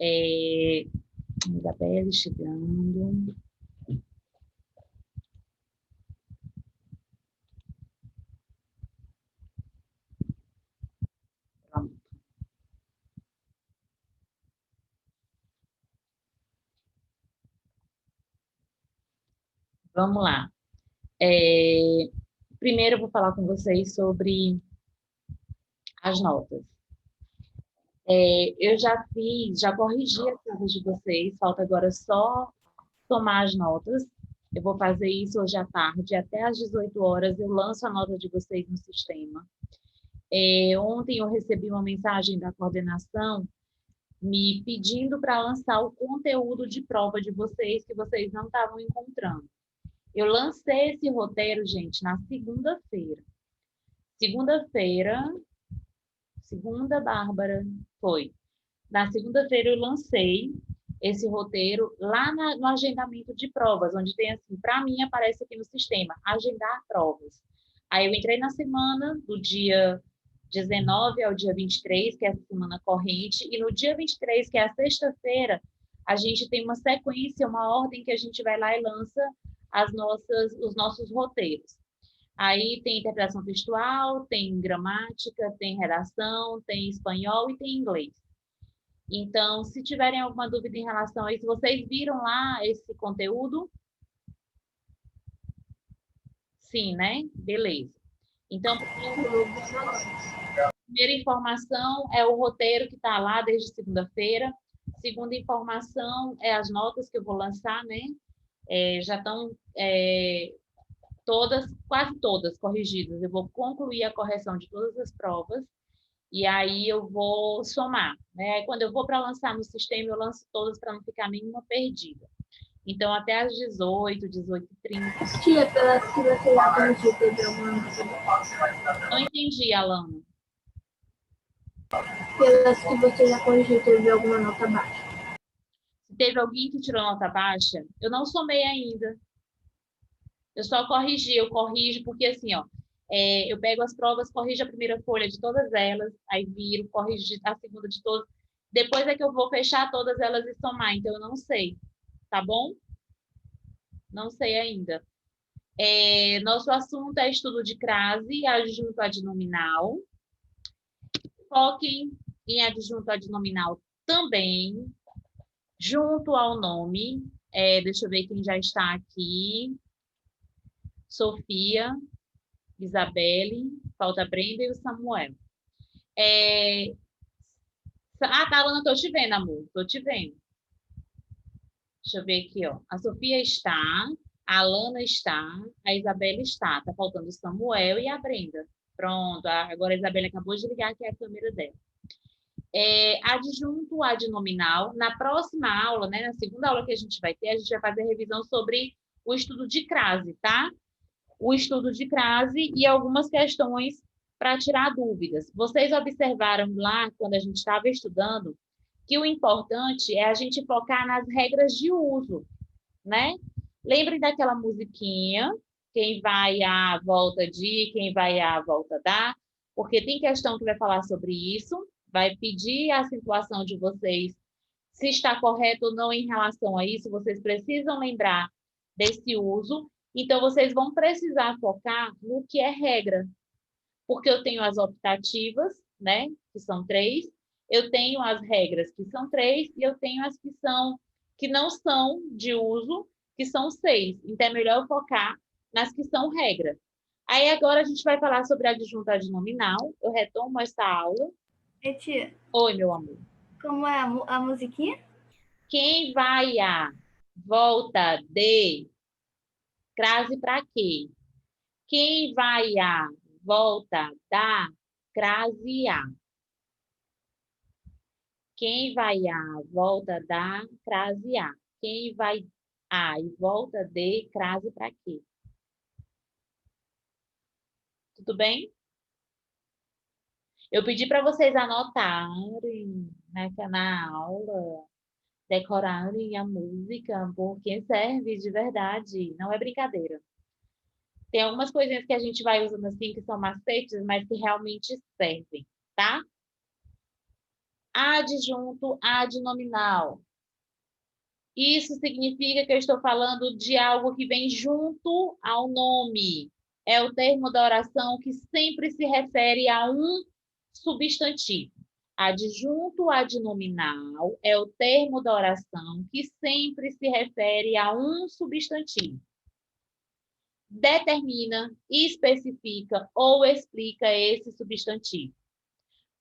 É, Isabelle chegando. Pronto. Vamos lá. Primeiro eu vou falar com vocês sobre as notas. Eu já fiz, já corrigi as provas de vocês, falta agora só tomar as notas. Eu vou fazer isso hoje à tarde, até às 18 horas eu lanço a nota de vocês no sistema. Ontem eu recebi uma mensagem da coordenação me pedindo para lançar o conteúdo de prova de vocês que vocês não estavam encontrando. Eu lancei esse roteiro, gente, na segunda-feira. Segunda, Bárbara, foi. Na segunda-feira eu lancei esse roteiro lá no agendamento de provas, onde tem assim, para mim aparece aqui no sistema, agendar provas. Aí eu entrei na semana do dia 19 ao dia 23, que é a semana corrente, e no dia 23, que é a sexta-feira, a gente tem uma sequência, uma ordem que a gente vai lá e lança os nossos roteiros. Aí tem interpretação textual, tem gramática, tem redação, tem espanhol e tem inglês. Então, se tiverem alguma dúvida em relação a isso, vocês viram lá esse conteúdo? Sim, né? Beleza. Então, primeira informação é o roteiro que está lá desde segunda-feira. Segunda informação é as notas que eu vou lançar, né? Já estão todas, quase todas corrigidas. Eu vou concluir a correção de todas as provas e aí eu vou somar, né? Aí, quando eu vou para lançar no sistema, eu lanço todas para não ficar nenhuma perdida. Então, até às 18, 18h30. Tia, pelas que você já corrigiu, teve alguma nota? Não entendi, Alana. Pelas que você já corrigiu, teve alguma nota baixa? Se teve alguém que tirou nota baixa, eu não somei ainda. Eu só corrigi, eu corrijo, porque assim, ó, eu pego as provas, corrijo a primeira folha de todas elas, aí viro, corrijo a segunda de todas. Depois é que eu vou fechar todas elas e somar, então eu não sei, tá bom? Não sei ainda. Nosso assunto é estudo de crase, adjunto adnominal. Foquem em adjunto adnominal também, junto ao nome. Deixa eu ver quem já está aqui. Sofia, Isabelle, falta a Brenda e o Samuel. Tá, Alana, tô te vendo, amor. Tô te vendo. Deixa eu ver aqui, ó. A Sofia está, a Alana está, a Isabelle está. Tá faltando o Samuel e a Brenda. Pronto, agora a Isabelle acabou de ligar aqui a câmera dela. Adjunto adnominal. Na próxima aula, né, na segunda aula que a gente vai ter, a gente vai fazer revisão sobre o estudo de crase, tá? O estudo de crase e algumas questões para tirar dúvidas. Vocês observaram lá, quando a gente estava estudando, que o importante é a gente focar nas regras de uso, né? Lembrem daquela musiquinha, quem vai a volta de, quem vai a volta da, porque tem questão que vai falar sobre isso, vai pedir a acentuação de vocês, se está correto ou não em relação a isso, vocês precisam lembrar desse uso, então vocês vão precisar focar no que é regra, porque eu tenho as optativas, né, que são 3, eu tenho as regras, que são 3, e eu tenho as que não são de uso, que são 6. Então, é melhor eu focar nas que são regra. Aí, agora, a gente vai falar sobre a adjunto adnominal. Eu retomo essa aula. E tia, Oi, meu amor. como é a musiquinha? Quem vai a volta de crase para quê? Quem vai a volta da crase a? Quem vai a volta da crase a? Quem vai a e volta de crase para quê? Tudo bem? Eu pedi para vocês anotarem na aula, decorarem a música, porque serve de verdade, não é brincadeira. Tem algumas coisinhas que a gente vai usando assim, que são macetes, mas que realmente servem, tá? Adjunto adnominal. Isso significa que eu estou falando de algo que vem junto ao nome. É o termo da oração que sempre se refere a um substantivo. Adjunto adnominal é o termo da oração que sempre se refere a um substantivo. Determina, especifica ou explica esse substantivo.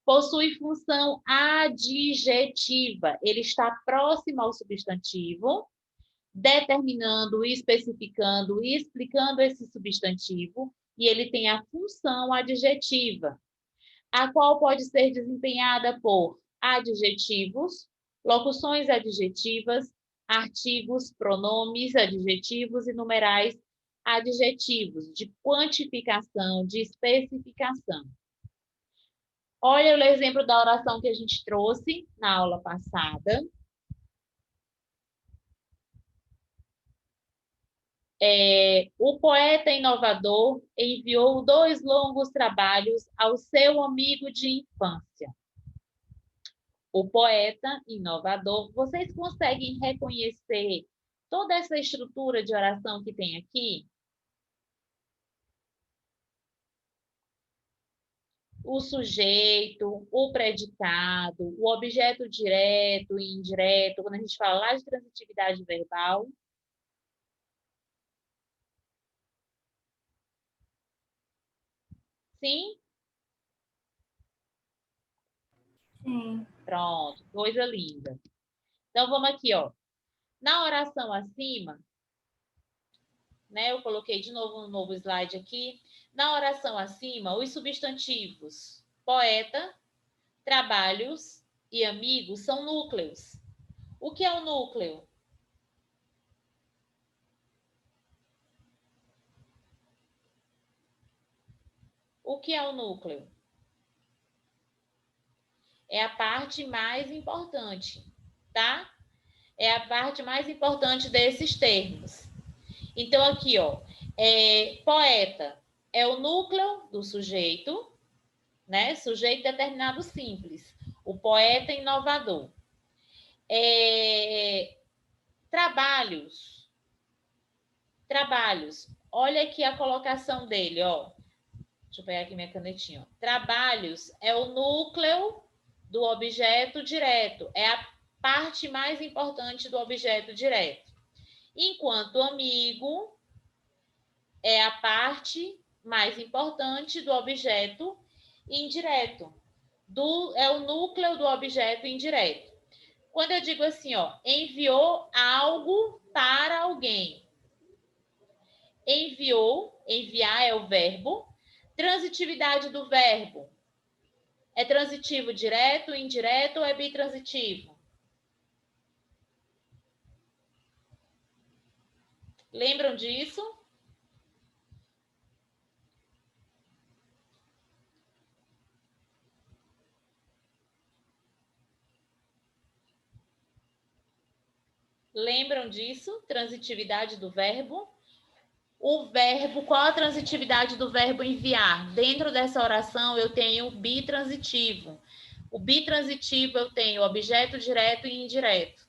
Possui função adjetiva. Ele está próximo ao substantivo, determinando, especificando e explicando esse substantivo, e ele tem a função adjetiva, a qual pode ser desempenhada por adjetivos, locuções adjetivas, artigos, pronomes adjetivos e numerais adjetivos, de quantificação, de especificação. Olha o exemplo da oração que a gente trouxe na aula passada. O poeta inovador enviou 2 longos trabalhos ao seu amigo de infância. O poeta inovador, vocês conseguem reconhecer toda essa estrutura de oração que tem aqui? O sujeito, o predicado, o objeto direto e indireto, quando a gente fala lá de transitividade verbal. Sim? Sim. Pronto, coisa linda. Então, vamos aqui, ó. Na oração acima, né? Eu coloquei de novo um novo slide aqui. Na oração acima, os substantivos poeta, trabalhos e amigos são núcleos. O que é o núcleo? O que é o núcleo? É a parte mais importante, tá? É a parte mais importante desses termos. Então, aqui, ó, poeta é o núcleo do sujeito, né? Sujeito determinado simples. O poeta inovador. Trabalhos. Trabalhos. Olha aqui a colocação dele, ó. Deixa eu pegar aqui minha canetinha. Ó. Trabalhos é o núcleo do objeto direto. É a parte mais importante do objeto direto. Enquanto amigo é a parte mais importante do objeto indireto. É o núcleo do objeto indireto. Quando eu digo assim, ó, enviou algo para alguém. Enviou, enviar é o verbo. Transitividade do verbo. É transitivo direto, indireto ou é bitransitivo? Lembram disso? Lembram disso? Transitividade do verbo. O verbo, qual a transitividade do verbo enviar? Dentro dessa oração eu tenho bitransitivo. O bitransitivo eu tenho objeto direto e indireto.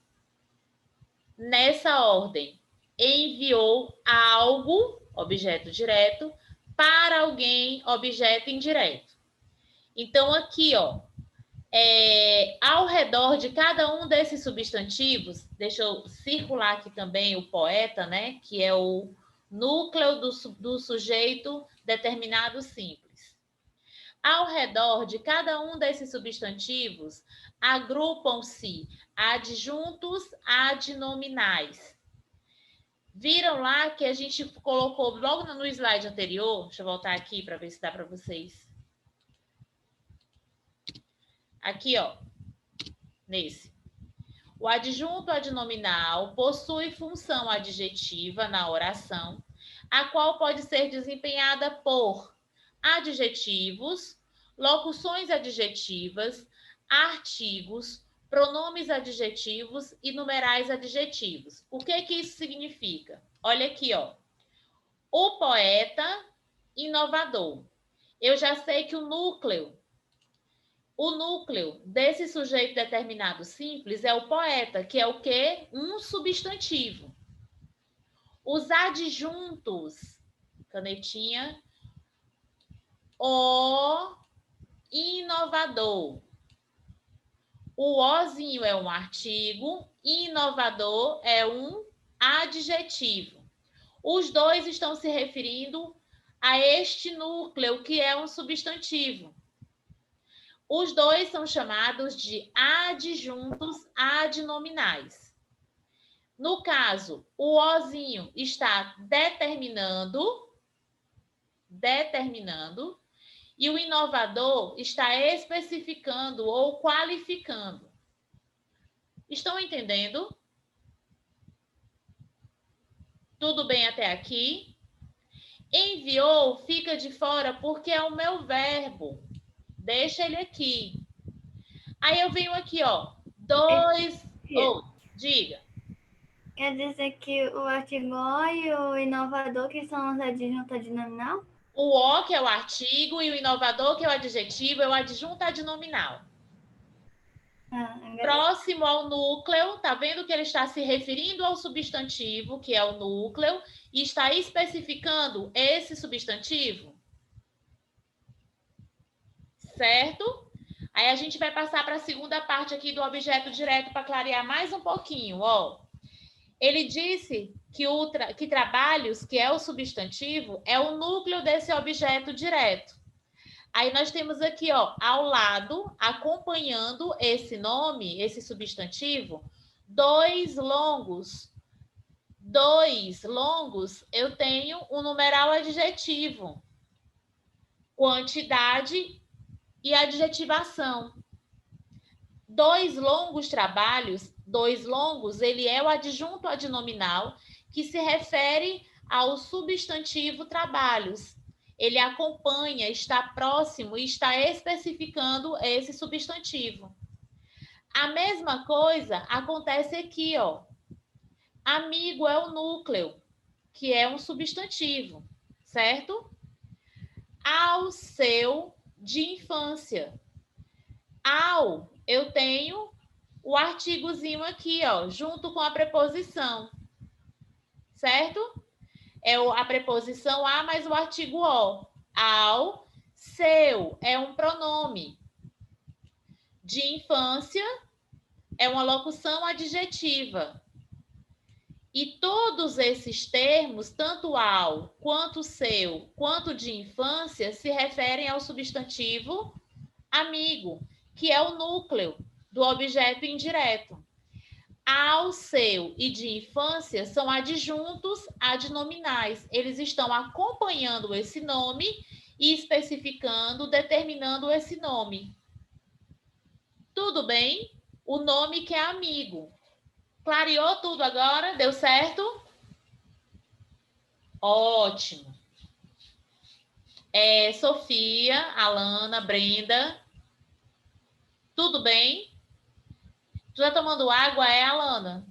Nessa ordem, enviou algo, objeto direto, para alguém, objeto indireto. Então, aqui, ó, ao redor de cada um desses substantivos, deixa eu circular aqui também o poeta, né? Que é o núcleo do sujeito determinado simples. Ao redor de cada um desses substantivos, agrupam-se adjuntos adnominais. Viram lá que a gente colocou logo no slide anterior? Deixa eu voltar aqui para ver se dá para vocês. Aqui, ó, nesse. O adjunto adnominal possui função adjetiva na oração, a qual pode ser desempenhada por adjetivos, locuções adjetivas, artigos, pronomes adjetivos e numerais adjetivos. O que isso significa? Olha aqui, ó. O poeta inovador. Eu já sei que o núcleo O núcleo desse sujeito determinado simples é o poeta, que é o quê? Um substantivo. Os adjuntos, canetinha, o inovador. O ozinho é um artigo, inovador é um adjetivo. Os dois estão se referindo a este núcleo, que é um substantivo. Os dois são chamados de adjuntos adnominais. No caso, o ozinho está determinando, e o inovador está especificando ou qualificando. Estão entendendo? Tudo bem até aqui? Enviou fica de fora porque é o meu verbo. Deixa ele aqui. Aí eu venho aqui, ó. Diga. Quer dizer que o artigo O e o inovador, que são os adjuntos adnominal? O O, que é o artigo, e o inovador, que é o adjetivo, é o adjunto adnominal. Próximo ao núcleo, tá vendo que ele está se referindo ao substantivo, que é o núcleo, e está especificando esse substantivo? Certo? Aí a gente vai passar para a segunda parte aqui do objeto direto para clarear mais um pouquinho, ó. Ele disse que trabalhos, que é o substantivo, é o núcleo desse objeto direto. Aí nós temos aqui, ó, ao lado, acompanhando esse nome, esse substantivo, dois longos. Dois longos, eu tenho um numeral adjetivo, quantidade e adjetivação. Dois longos trabalhos, dois longos, ele é o adjunto adnominal que se refere ao substantivo trabalhos. Ele acompanha, está próximo e está especificando esse substantivo. A mesma coisa acontece aqui, ó. Amigo é o núcleo, que é um substantivo, certo? Ao seu de infância. Ao, eu tenho o artigozinho aqui, ó, junto com a preposição, certo? É a preposição a mais o artigo o. Ao, seu, é um pronome. De infância, é uma locução adjetiva. E todos esses termos, tanto ao, quanto seu, quanto de infância, se referem ao substantivo amigo, que é o núcleo do objeto indireto. Ao, seu e de infância são adjuntos adnominais. Eles estão acompanhando esse nome e especificando, determinando esse nome. Tudo bem? O nome que é amigo. Clareou tudo agora? Deu certo? Ótimo. Sofia, Alana, Brenda. Tudo bem? Tu tá tomando água, Alana?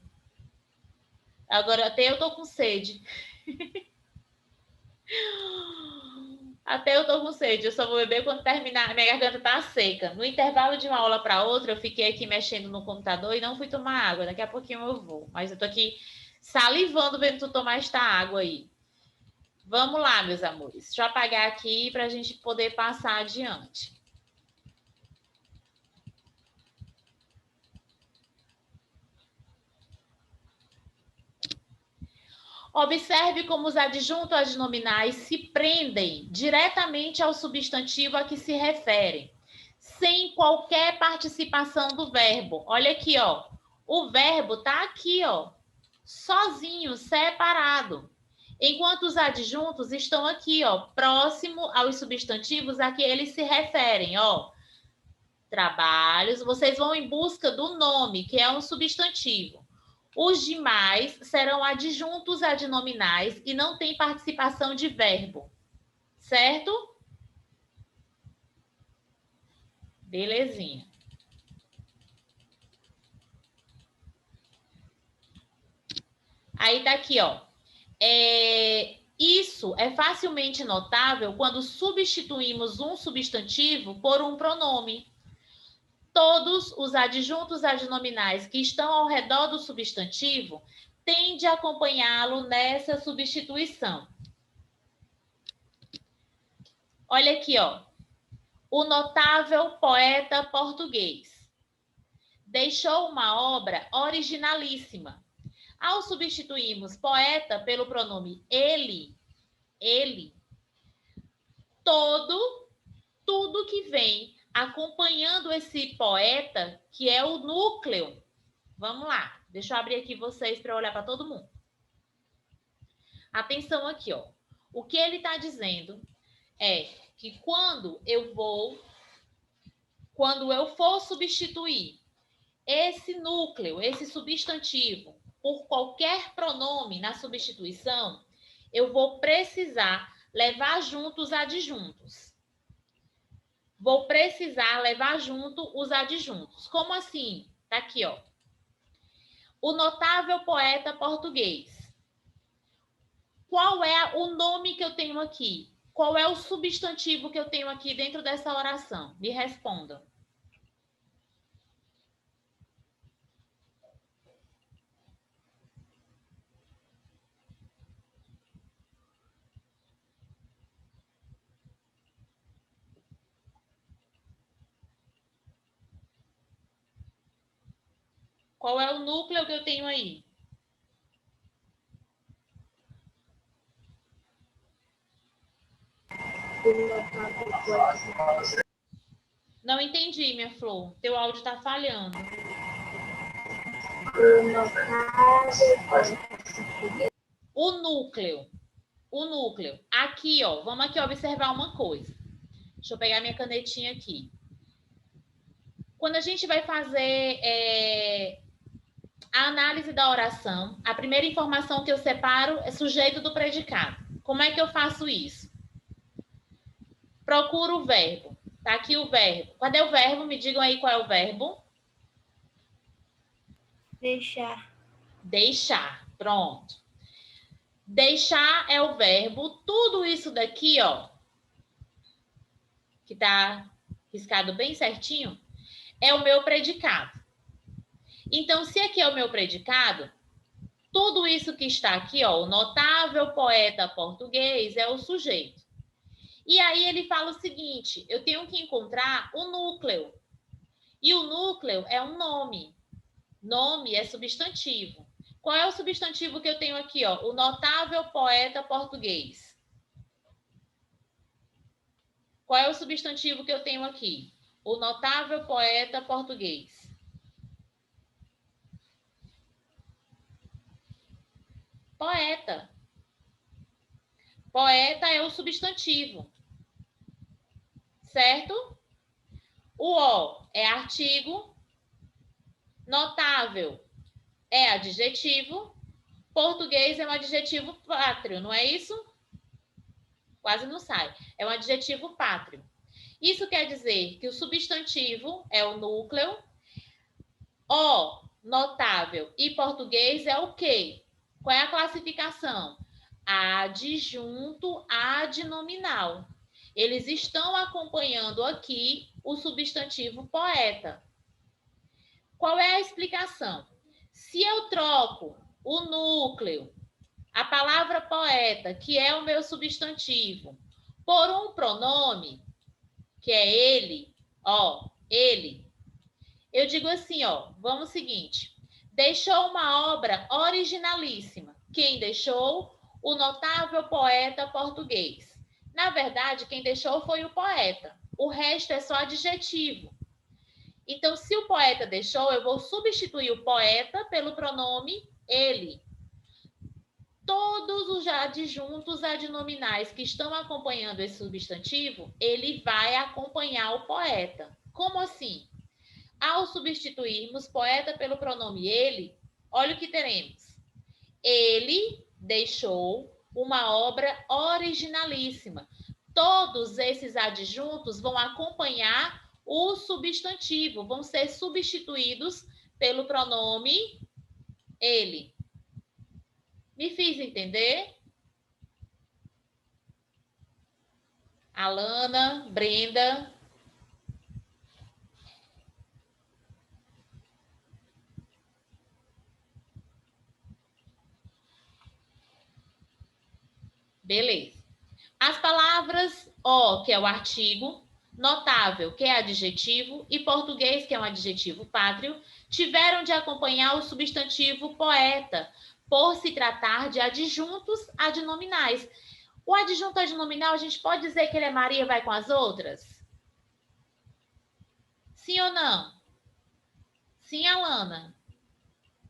Agora até eu tô com sede. Até eu tô com sede. Eu só vou beber quando terminar. Minha garganta tá seca. No intervalo de uma aula para outra, eu fiquei aqui mexendo no computador e não fui tomar água. Daqui a pouquinho eu vou. Mas eu tô aqui salivando vendo tu tomar esta água aí. Vamos lá, meus amores. Deixa eu apagar aqui para a gente poder passar adiante. Observe como os adjuntos adnominais se prendem diretamente ao substantivo a que se referem, sem qualquer participação do verbo. Olha aqui, ó. O verbo está aqui, ó, sozinho, separado. Enquanto os adjuntos estão aqui, ó, próximo aos substantivos a que eles se referem, ó. Trabalhos, vocês vão em busca do nome, que é um substantivo. Os demais serão adjuntos adnominais e não tem participação de verbo. Certo? Belezinha. Aí tá aqui, ó. Isso é facilmente notável quando substituímos um substantivo por um pronome. Todos os adjuntos adnominais que estão ao redor do substantivo tendem a acompanhá-lo nessa substituição. Olha aqui, ó. O notável poeta português deixou uma obra originalíssima. Ao substituirmos poeta pelo pronome ele, tudo que vem acompanhando esse poeta, que é o núcleo. Vamos lá, deixa eu abrir aqui vocês para olhar para todo mundo. Atenção aqui, ó. O que ele está dizendo é que quando eu for substituir esse núcleo, esse substantivo, por qualquer pronome na substituição, eu vou precisar levar junto os adjuntos. Vou precisar levar junto os adjuntos. Como assim? Tá aqui, ó. O notável poeta português. Qual é o nome que eu tenho aqui? Qual é o substantivo que eu tenho aqui dentro dessa oração? Me respondam. Qual é o núcleo que eu tenho aí? Não entendi, minha flor. Teu áudio está falhando. O núcleo. O núcleo. Aqui, ó. Vamos aqui observar uma coisa. Deixa eu pegar minha canetinha aqui. Quando a gente vai fazer a análise da oração, a primeira informação que eu separo é sujeito do predicado. Como é que eu faço isso? Procuro o verbo. Tá aqui o verbo. Cadê o verbo? Me digam aí qual é o verbo. Deixar. Deixar. Pronto. Deixar é o verbo. Tudo isso daqui, ó, que tá riscado bem certinho, é o meu predicado. Então, se aqui é o meu predicado, tudo isso que está aqui, ó, o notável poeta português é o sujeito. E aí ele fala o seguinte, eu tenho que encontrar o núcleo. E o núcleo é um nome. Nome é substantivo. Qual é o substantivo que eu tenho aqui, ó? O notável poeta português. Qual é o substantivo que eu tenho aqui? O notável poeta português. Poeta. Poeta é o substantivo. Certo? O O é artigo. Notável é adjetivo. Português é um adjetivo pátrio, não é isso? Quase não sai. É um adjetivo pátrio. Isso quer dizer que o substantivo é o núcleo. O, notável e português é o quê? Qual é a classificação? Adjunto adnominal. Eles estão acompanhando aqui o substantivo poeta. Qual é a explicação? Se eu troco o núcleo, a palavra poeta, que é o meu substantivo, por um pronome, que é ele, ó, ele, eu digo assim, ó, vamos ao seguinte, deixou uma obra originalíssima. Quem deixou? O notável poeta português. Na verdade, quem deixou foi o poeta. O resto é só adjetivo. Então, se o poeta deixou, eu vou substituir o poeta pelo pronome ele. Todos os adjuntos adnominais que estão acompanhando esse substantivo, ele vai acompanhar o poeta. Como assim? Ao substituirmos poeta pelo pronome ele, olha o que teremos. Ele deixou uma obra originalíssima. Todos esses adjuntos vão acompanhar o substantivo, vão ser substituídos pelo pronome ele. Me fiz entender? Alana, Brenda. Beleza. As palavras o, que é o artigo, notável, que é adjetivo, e português, que é um adjetivo pátrio, tiveram de acompanhar o substantivo poeta, por se tratar de adjuntos adnominais. O adjunto adnominal, a gente pode dizer que ele é Maria vai com as outras? Sim ou não? Sim, Alana?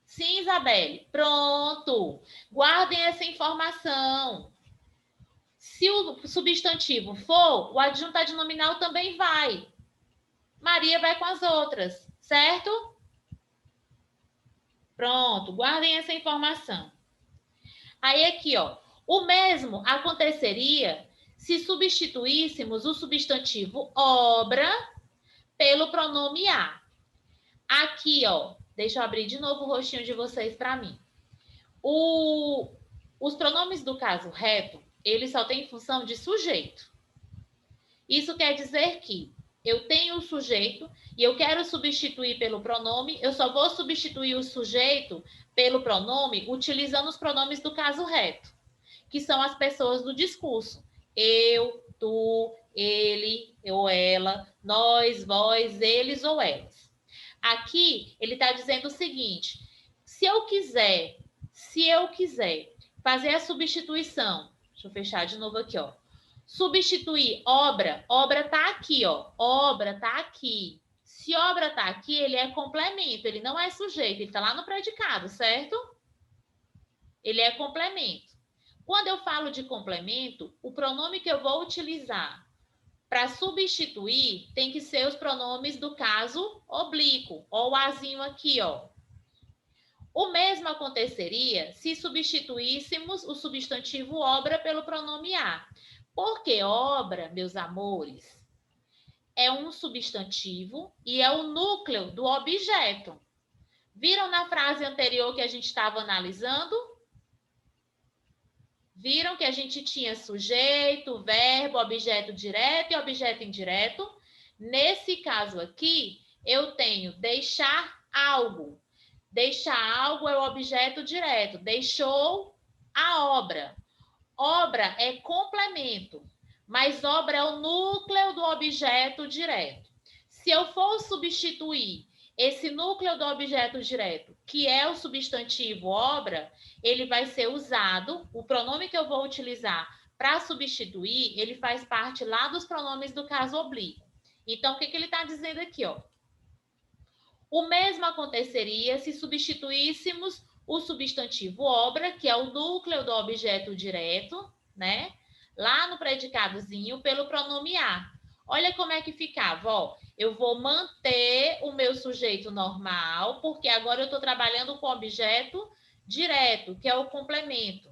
Sim, Isabelle? Pronto. Guardem essa informação. Se o substantivo for, o adjunto adnominal também vai. Maria vai com as outras, certo? Pronto, guardem essa informação. Aí aqui, ó, o mesmo aconteceria se substituíssemos o substantivo obra pelo pronome a. Aqui, ó, deixa eu abrir de novo o rostinho de vocês para mim. Os pronomes do caso reto, eles só têm função de sujeito. Isso quer dizer que eu tenho o sujeito e eu quero substituir pelo pronome, eu só vou substituir o sujeito pelo pronome utilizando os pronomes do caso reto, que são as pessoas do discurso. Eu, tu, ele, ou ela, nós, vós, eles ou elas. Aqui ele está dizendo o seguinte: se eu quiser fazer a substituição, deixa eu fechar de novo aqui, ó. Substituir obra tá aqui, ó. Obra tá aqui. Se obra tá aqui, ele é complemento, ele não é sujeito, ele tá lá no predicado, certo? Ele é complemento. Quando eu falo de complemento, o pronome que eu vou utilizar para substituir tem que ser os pronomes do caso oblíquo, ou o azinho aqui, ó. O mesmo aconteceria se substituíssemos o substantivo obra pelo pronome a. Porque obra, meus amores, é um substantivo e é o núcleo do objeto. Viram na frase anterior que a gente estava analisando? Viram que a gente tinha sujeito, verbo, objeto direto e objeto indireto? Nesse caso aqui, eu tenho deixar algo. Deixar algo é o objeto direto. Deixou a obra. Obra é complemento, mas obra é o núcleo do objeto direto. Se eu for substituir esse núcleo do objeto direto, que é o substantivo obra, ele vai ser usado, o pronome que eu vou utilizar para substituir, ele faz parte lá dos pronomes do caso oblíquo. Então, o que ele está dizendo aqui, ó? O mesmo aconteceria se substituíssemos o substantivo obra, que é o núcleo do objeto direto, né? Lá no predicadozinho, pelo pronome a. Olha como é que ficava, ó. Eu vou manter o meu sujeito normal, porque agora eu estou trabalhando com objeto direto, que é o complemento.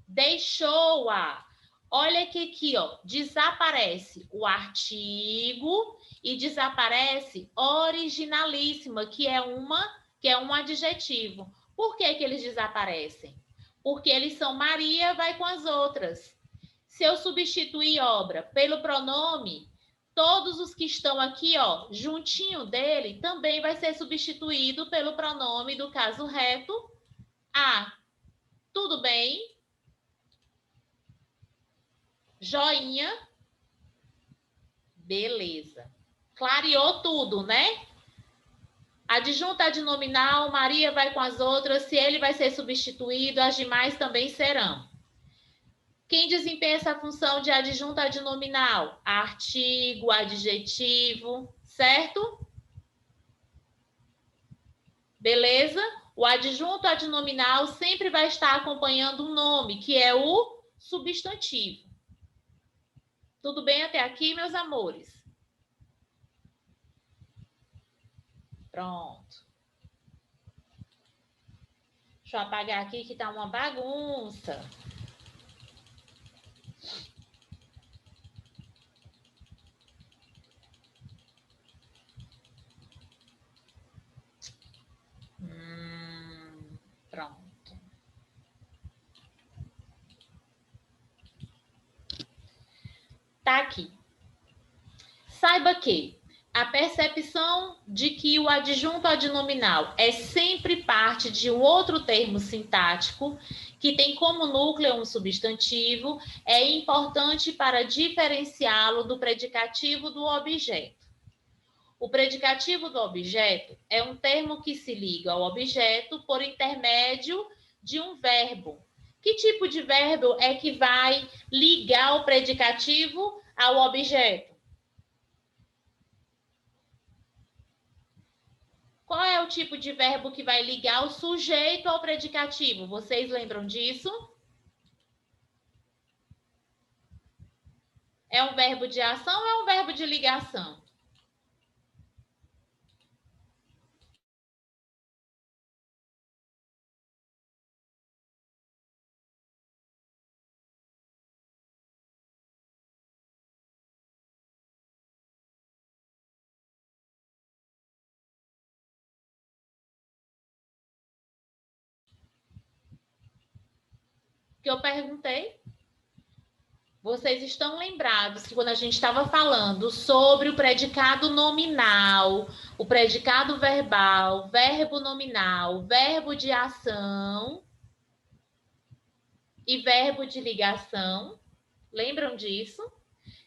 Deixou-a. Olha que aqui, ó, desaparece o artigo e desaparece originalíssima, que é um adjetivo. Por que eles desaparecem? Porque eles são Maria vai com as outras. Se eu substituir obra pelo pronome, todos os que estão aqui, ó, juntinho dele, também vai ser substituído pelo pronome do caso reto a. Tudo bem? Joinha? Beleza. Clareou tudo, né? Adjunta adnominal, Maria vai com as outras, se ele vai ser substituído, as demais também serão. Quem desempenha essa função de adjunto adnominal? Artigo, adjetivo, certo? Beleza? O adjunto adnominal sempre vai estar acompanhando um nome, que é o substantivo. Tudo bem até aqui, meus amores? Pronto. Deixa eu apagar aqui que tá uma bagunça. Pronto. Tá aqui. Saiba que A percepção de que o adjunto adnominal é sempre parte de um outro termo sintático que tem como núcleo um substantivo é importante para diferenciá-lo do predicativo do objeto. O predicativo do objeto é um termo que se liga ao objeto por intermédio de um verbo. Que tipo de verbo é que vai ligar o predicativo ao objeto? Qual é o tipo de verbo que vai ligar o sujeito ao predicativo? Vocês lembram disso? É um verbo de ação ou é um verbo de ligação? Que eu perguntei? Vocês estão lembrados que quando a gente estava falando sobre o predicado nominal, o predicado verbal, verbo nominal, verbo de ação e verbo de ligação, lembram disso?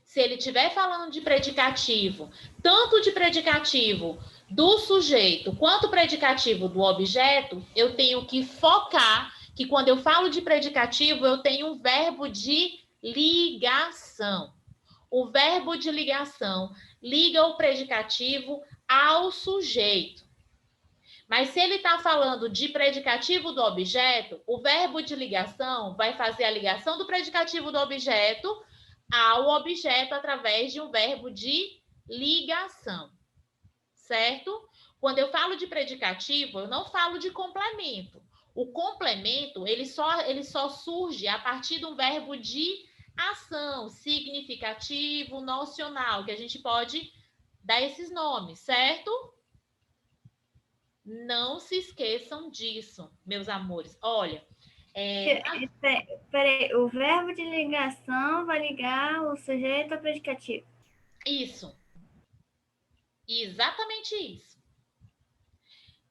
Se ele estiver falando de predicativo, tanto de predicativo do sujeito quanto predicativo do objeto, eu tenho que focar que quando eu falo de predicativo, eu tenho um verbo de ligação. O verbo de ligação liga o predicativo ao sujeito. Mas se ele está falando de predicativo do objeto, o verbo de ligação vai fazer a ligação do predicativo do objeto ao objeto através de um verbo de ligação, certo? Quando eu falo de predicativo, eu não falo de complemento. O complemento, ele só surge a partir de um verbo de ação, significativo, nocional, que a gente pode dar esses nomes, certo? Não se esqueçam disso, meus amores. Olha, Peraí, o verbo de ligação vai ligar o sujeito ao predicativo. Isso. Exatamente isso.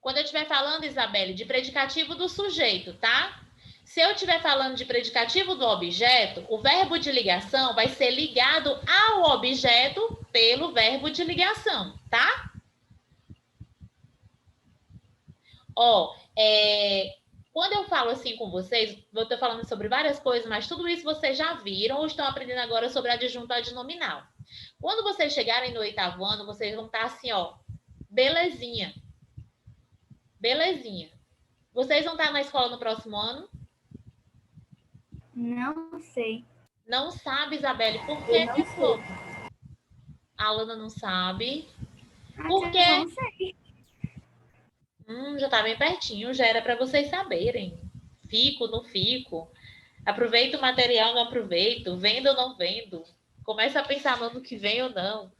Quando eu estiver falando, Isabelle, de predicativo do sujeito, tá? Se eu estiver falando de predicativo do objeto, o verbo de ligação vai ser ligado ao objeto pelo verbo de ligação, tá? Ó, quando eu falo assim com vocês, eu estou falando sobre várias coisas, mas tudo isso vocês já viram ou estão aprendendo agora sobre adjunto adnominal. Quando vocês chegarem no 8º ano, vocês vão estar assim, ó, belezinha. Belezinha. Vocês vão estar na escola no próximo ano? Não sei. Não sabe, Isabelle, por que que foi? A Alana não sabe. Por quê? Não sei. Já tá bem pertinho, já era para vocês saberem. Fico, não fico. Aproveito o material, não aproveito. Vendo ou não vendo. Começa a pensar no ano que vem ou não.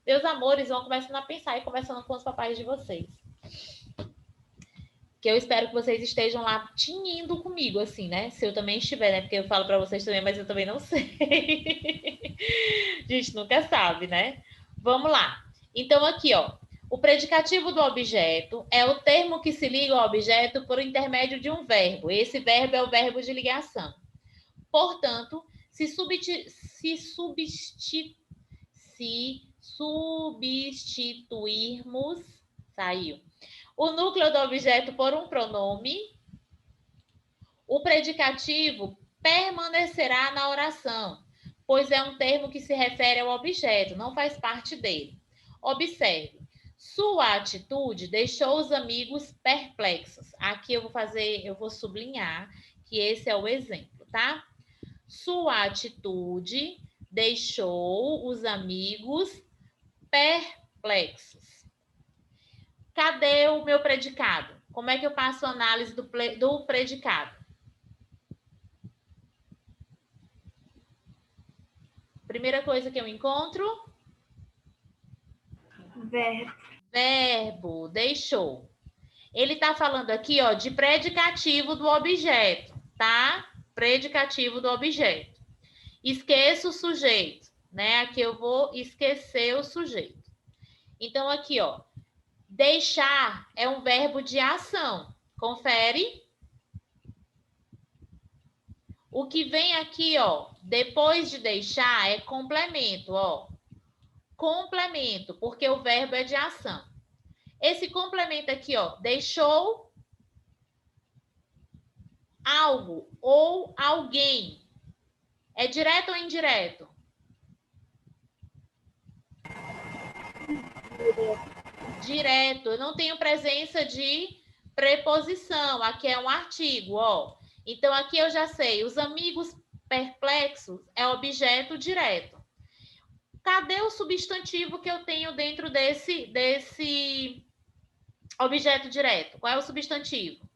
Meus amores vão começando a pensar e conversando com os papais de vocês. Que eu espero que vocês estejam lá tinindo comigo, assim, né? Se eu também estiver, né? Porque eu falo para vocês também, mas eu também não sei. A gente nunca sabe, né? Vamos lá. Então, aqui, ó. O predicativo do objeto é o termo que se liga ao objeto por intermédio de um verbo. Esse verbo é o verbo de ligação. Portanto, se substituirmos, saiu, o núcleo do objeto por um pronome, o predicativo permanecerá na oração, pois é um termo que se refere ao objeto, não faz parte dele. Observe, sua atitude deixou os amigos perplexos. Aqui eu vou sublinhar que esse é o exemplo, tá? Sua atitude deixou os amigos perplexos. Cadê o meu predicado? Como é que eu faço a análise do predicado? Primeira coisa que eu encontro? Verbo, deixou. Ele está falando aqui, ó, de predicativo do objeto, tá? Predicativo do objeto. Esqueça o sujeito, né? Aqui eu vou esquecer o sujeito. Então, aqui, ó, deixar é um verbo de ação. Confere. O que vem aqui, ó, depois de deixar é complemento, ó. Complemento, porque o verbo é de ação. Esse complemento aqui, ó, deixou algo ou alguém. É direto ou indireto? Direto. Eu não tenho presença de preposição. Aqui é um artigo, ó. Então, aqui eu já sei. Os amigos perplexos é objeto direto. Cadê o substantivo que eu tenho dentro desse objeto direto? Qual é o substantivo?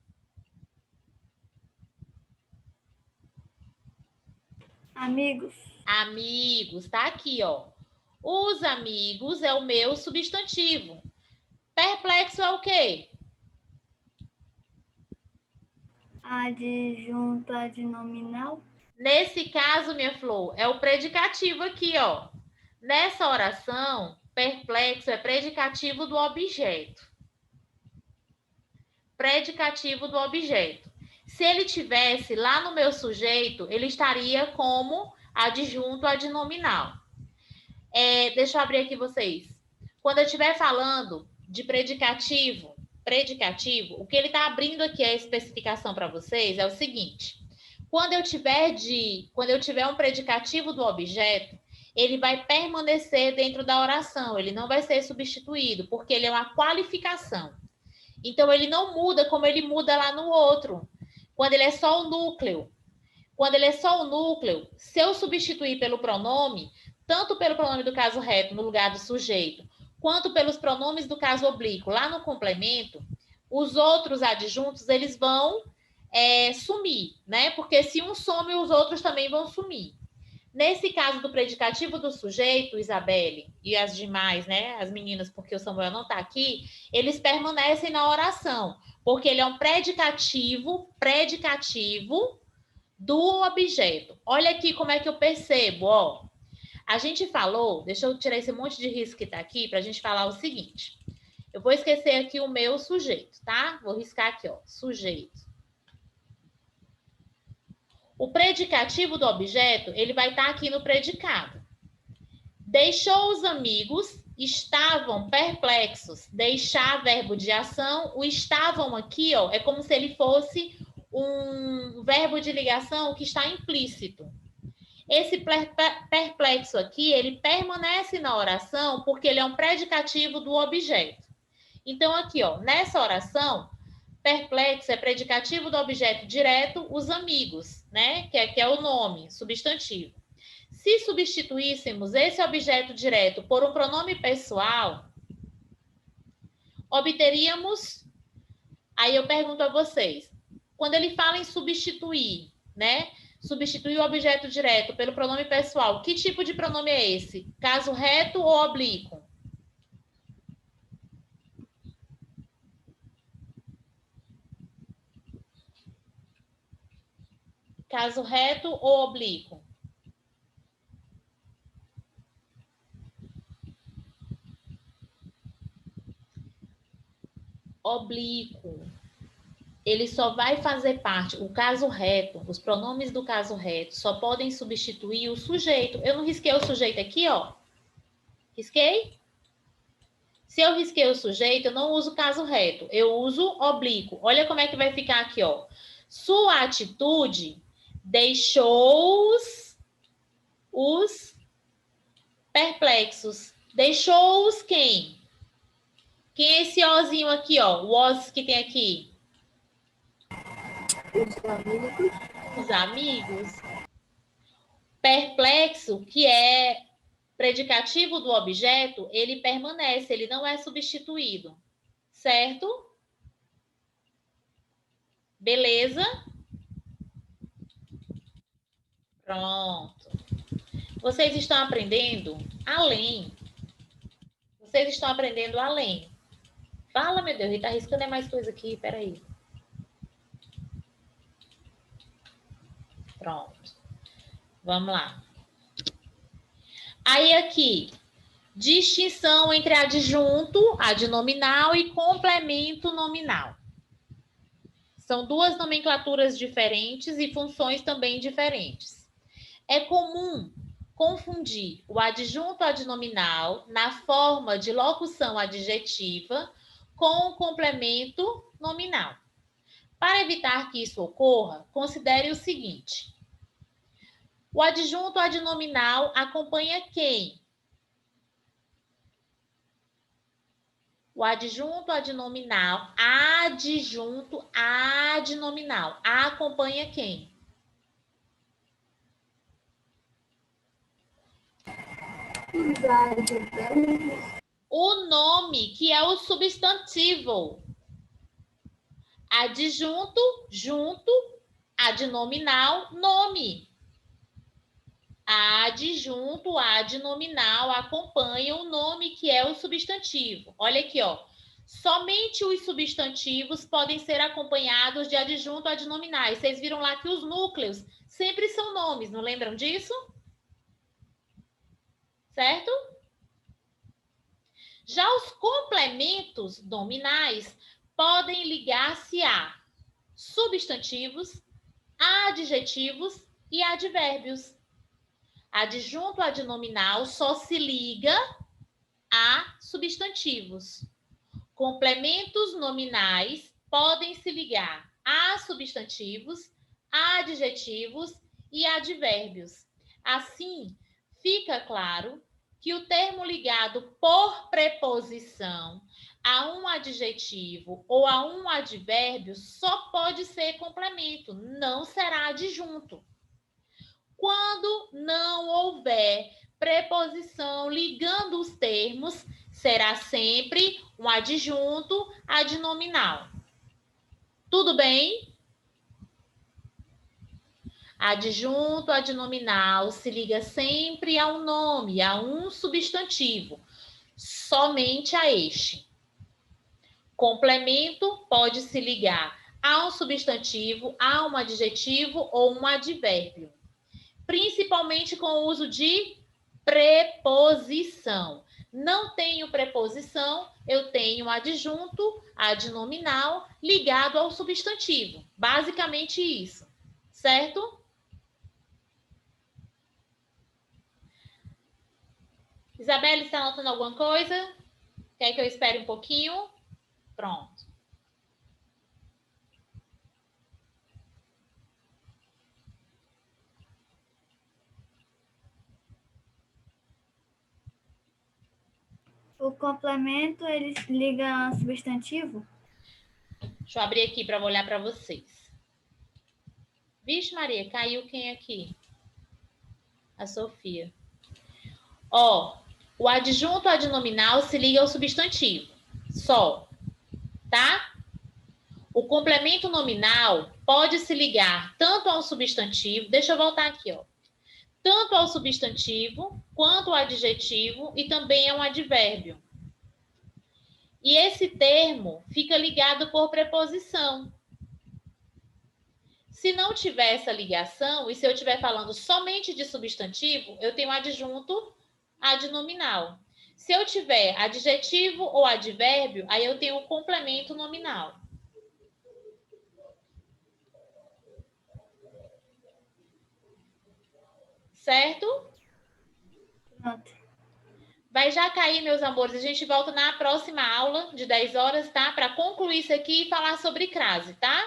Amigos. Amigos. Tá aqui, ó. Os amigos é o meu substantivo. Perplexo é o quê? Adjunto adnominal. Nesse caso, minha flor, é o predicativo aqui, ó. Nessa oração, perplexo é predicativo do objeto. Predicativo do objeto. Se ele tivesse lá no meu sujeito, ele estaria como adjunto adnominal. Deixa eu abrir aqui vocês. Quando eu estiver falando de predicativo, o que ele está abrindo aqui a especificação para vocês é o seguinte: quando eu tiver um predicativo do objeto, ele vai permanecer dentro da oração, ele não vai ser substituído, porque ele é uma qualificação. Então, ele não muda como ele muda lá no outro, quando ele é só o núcleo. Quando ele é só o núcleo, se eu substituir pelo pronome, tanto pelo pronome do caso reto no lugar do sujeito, quanto pelos pronomes do caso oblíquo lá no complemento, os outros adjuntos eles vão sumir, né? Porque se um some, os outros também vão sumir. Nesse caso do predicativo do sujeito, Isabelle, e as demais, né, as meninas, porque o Samuel não está aqui, eles permanecem na oração, porque ele é um predicativo do objeto. Olha aqui como é que eu percebo, ó. A gente falou, deixa eu tirar esse monte de risco que está aqui para a gente falar o seguinte. Eu vou esquecer aqui o meu sujeito, tá? Vou riscar aqui, ó, sujeito. O predicativo do objeto, ele vai estar aqui no predicado. Deixou os amigos, estavam perplexos. Deixar verbo de ação, o estavam aqui, ó, é como se ele fosse um verbo de ligação que está implícito. Esse perplexo aqui, ele permanece na oração porque ele é um predicativo do objeto. Então, aqui, ó, nessa oração, perplexo é predicativo do objeto direto, os amigos, né? Que é o nome, substantivo. Se substituíssemos esse objeto direto por um pronome pessoal, obteríamos. Aí eu pergunto a vocês, quando ele fala em substituir, né? Substituir o objeto direto pelo pronome pessoal, que tipo de pronome é esse? Caso reto ou oblíquo? Caso reto ou oblíquo? Oblíquo. Ele só vai fazer parte, o caso reto, os pronomes do caso reto só podem substituir o sujeito. Eu não risquei o sujeito aqui, ó. Risquei? Se eu risquei o sujeito, eu não uso caso reto, eu uso oblíquo. Olha como é que vai ficar aqui, ó. Sua atitude deixou os perplexos. Deixou-os quem? Quem é esse ozinho aqui, ó? O os que tem aqui? Os amigos. Os amigos. Perplexo, que é predicativo do objeto, ele permanece, ele não é substituído. Certo? Beleza? Pronto. Vocês estão aprendendo além. Vocês estão aprendendo além. Fala, meu Deus, ele tá arriscando mais coisa aqui, peraí. Pronto. Vamos lá. Aí aqui, Distinção entre adjunto, adnominal e complemento nominal. São duas nomenclaturas diferentes e funções também diferentes. É comum confundir o adjunto adnominal na forma de locução adjetiva com o complemento nominal. Para evitar que isso ocorra, considere o seguinte: o adjunto adnominal acompanha quem? O adjunto adnominal acompanha quem? O nome, que é o substantivo. Adjunto, junto, adnominal, nome. Adjunto, adnominal acompanha o nome, que é o substantivo. Olha aqui, ó. Somente os substantivos podem ser acompanhados de adjunto adnominais. Vocês viram lá que os núcleos sempre são nomes, não lembram disso? Certo? Já os complementos nominais podem ligar-se a substantivos, adjetivos e advérbios. Adjunto adnominal só se liga a substantivos. Complementos nominais podem se ligar a substantivos, adjetivos e advérbios. Assim, fica claro que o termo ligado por preposição a um adjetivo ou a um advérbio só pode ser complemento, não será adjunto. Quando não houver preposição ligando os termos, será sempre um adjunto adnominal. Tudo bem? Adjunto adnominal se liga sempre ao nome, a um substantivo, somente a este. Complemento pode se ligar a um substantivo, a um adjetivo ou um advérbio, principalmente com o uso de preposição. Não tenho preposição, eu tenho adjunto adnominal ligado ao substantivo. Basicamente isso, certo? Isabela, está anotando alguma coisa? Quer que eu espere um pouquinho? Pronto. O complemento, ele liga ao substantivo? Deixa eu abrir aqui para olhar para vocês. Vixe, Maria, caiu quem aqui? A Sofia. Ó, o adjunto adnominal se liga ao substantivo, só, tá? O complemento nominal pode se ligar tanto ao substantivo, deixa eu voltar aqui, ó, tanto ao substantivo quanto ao adjetivo e também ao advérbio. E esse termo fica ligado por preposição. Se não tiver essa ligação, e se eu estiver falando somente de substantivo, eu tenho adjunto adnominal. Se eu tiver adjetivo ou advérbio, aí eu tenho o complemento nominal. Certo? Pronto. Vai já cair, meus amores. A gente volta na próxima aula de 10 horas, tá? Para concluir isso aqui e falar sobre crase, tá?